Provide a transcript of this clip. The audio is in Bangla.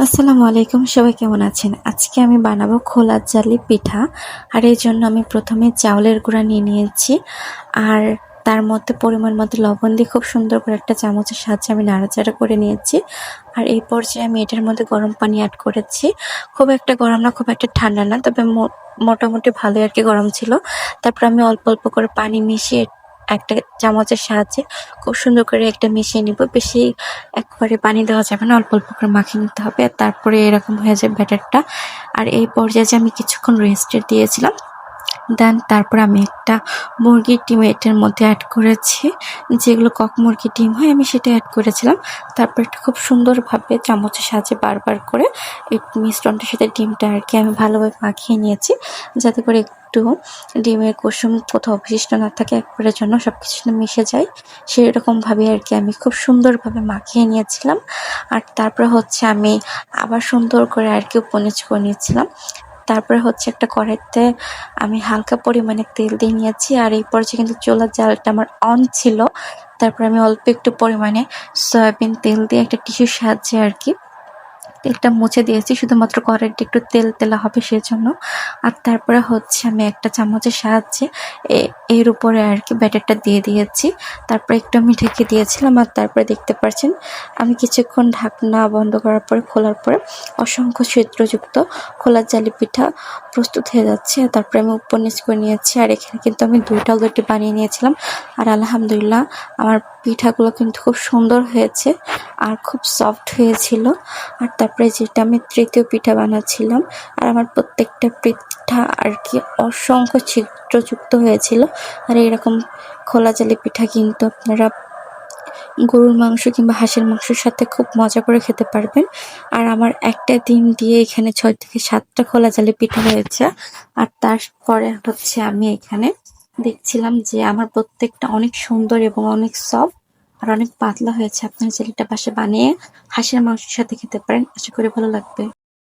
আসসালামু আলাইকুম, সবাই কেমন আছেন? আজকে আমি বানাবো খোলার জালি পিঠা। আর এই জন্য আমি প্রথমে চাউলের গুঁড়া নিয়ে নিয়েছি, আর তার মধ্যে পরিমাণ মতো লবণ দিয়ে খুব সুন্দর করে একটা চামচের সাহায্যে আমি নাড়াচাড়া করে নিয়েছি। আর এই পর্যায়ে আমি এটার মধ্যে গরম পানি অ্যাড করেছি। খুব একটা গরম না, খুব একটা ঠান্ডা না, তবে মোটামুটি ভালোই আর কি গরম ছিল। তারপর আমি অল্প অল্প করে পানি মিশিয়ে একটা চামচের সাহায্যে খুব সুন্দর করে একটা মিশিয়ে নিব। বেশি একবারে পানি দেওয়া যাবে না, অল্প অল্প করে মাখিয়ে নিতে হবে। আর তারপরে এরকম হয়ে যায় ব্যাটারটা। আর এই পর্যায়ে যে আমি কিছুক্ষণ রেস্টে দিয়েছিলাম, দেন তারপর আমি একটা মুরগির ডিম এটার মধ্যে অ্যাড করেছি। যেগুলো কক মুরগির ডিম হয় আমি সেটা অ্যাড করেছিলাম। তারপর এটা খুব সুন্দরভাবে চামচের সাহায্যে বারবার করে এই মিশ্রণটার সাথে ডিমটা আর কি আমি ভালোভাবে মাখিয়ে নিয়েছি, যাতে করে একটু ডিমের কুসুম কোথাও অবশিষ্ট না থাকে, একবারের জন্য সব কিছু মিশে যায়। সেরকমভাবে আর কি আমি খুব সুন্দরভাবে মাখিয়ে নিয়েছিলাম। আর তারপরে হচ্ছে আমি আবার সুন্দর করে আর কি উপনিচ করে নিয়েছিলাম। তারপরে হচ্ছে একটা কড়াইতে আমি হালকা পরিমাণে তেল দিয়ে নিয়েছি। আর এই পর্যায়ে কিন্তু চুলার জালটা আমার অন ছিল। তারপরে আমি অল্প একটু পরিমাণে সয়াবিন তেল দিয়ে একটা টিস্যুর সাহায্যে আর কি তেলটা মুছে দিয়েছি, শুধুমাত্র কড়াইটা একটু তেল তেলা হবে সেজন্য। আর তারপরে হচ্ছে আমি একটা চামচের সাহায্যে এর উপরে আর কি ব্যাটারটা দিয়ে দিয়েছি। তারপরে একটু আমি ঢেকে দিয়েছিলাম। আর তারপরে দেখতে পাচ্ছেন আমি কিছুক্ষণ ঢাকনা বন্ধ করার পরে খোলার পরে অসংখ্য ছিদ্রযুক্ত খোলার জালি পিঠা প্রস্তুত হয়ে যাচ্ছে। তারপরে আমি উপর নিচ করে নিয়েছি। আর এখানে কিন্তু আমি 2টা অলরেডি বানিয়ে নিয়েছিলাম। আর আলহামদুলিল্লাহ আমার পিঠাগুলো কিন্তু খুব সুন্দর হয়েছে আর খুব সফট হয়েছিল। আর তারপরে যেটা আমি তৃতীয় পিঠা বানাচ্ছিলাম, আর আমার প্রত্যেকটা পিঠা আর কি অসংখ্য ছিদ্রযুক্ত হয়েছিল। আর এরকম খোলা জালি পিঠা কিন্তু আপনারা গরুর মাংস কিংবা হাঁসের মাংসের সাথে খুব মজা করে খেতে পারবেন। আর আমার একটা ডিম দিয়ে এখানে 6 থেকে 7টা খোলা জালি পিঠা হয়েছে। আর তারপরে হচ্ছে আমি এখানে দেখছিলাম যে আমার প্রত্যেকটা অনেক সুন্দর এবং অনেক সফট আর অনেক পাতলা হয়েছে। আপনার জেলিটা বাসায় বানিয়ে হাঁসের মাংসের সাথে খেতে পারেন, আশা করি ভালো লাগবে।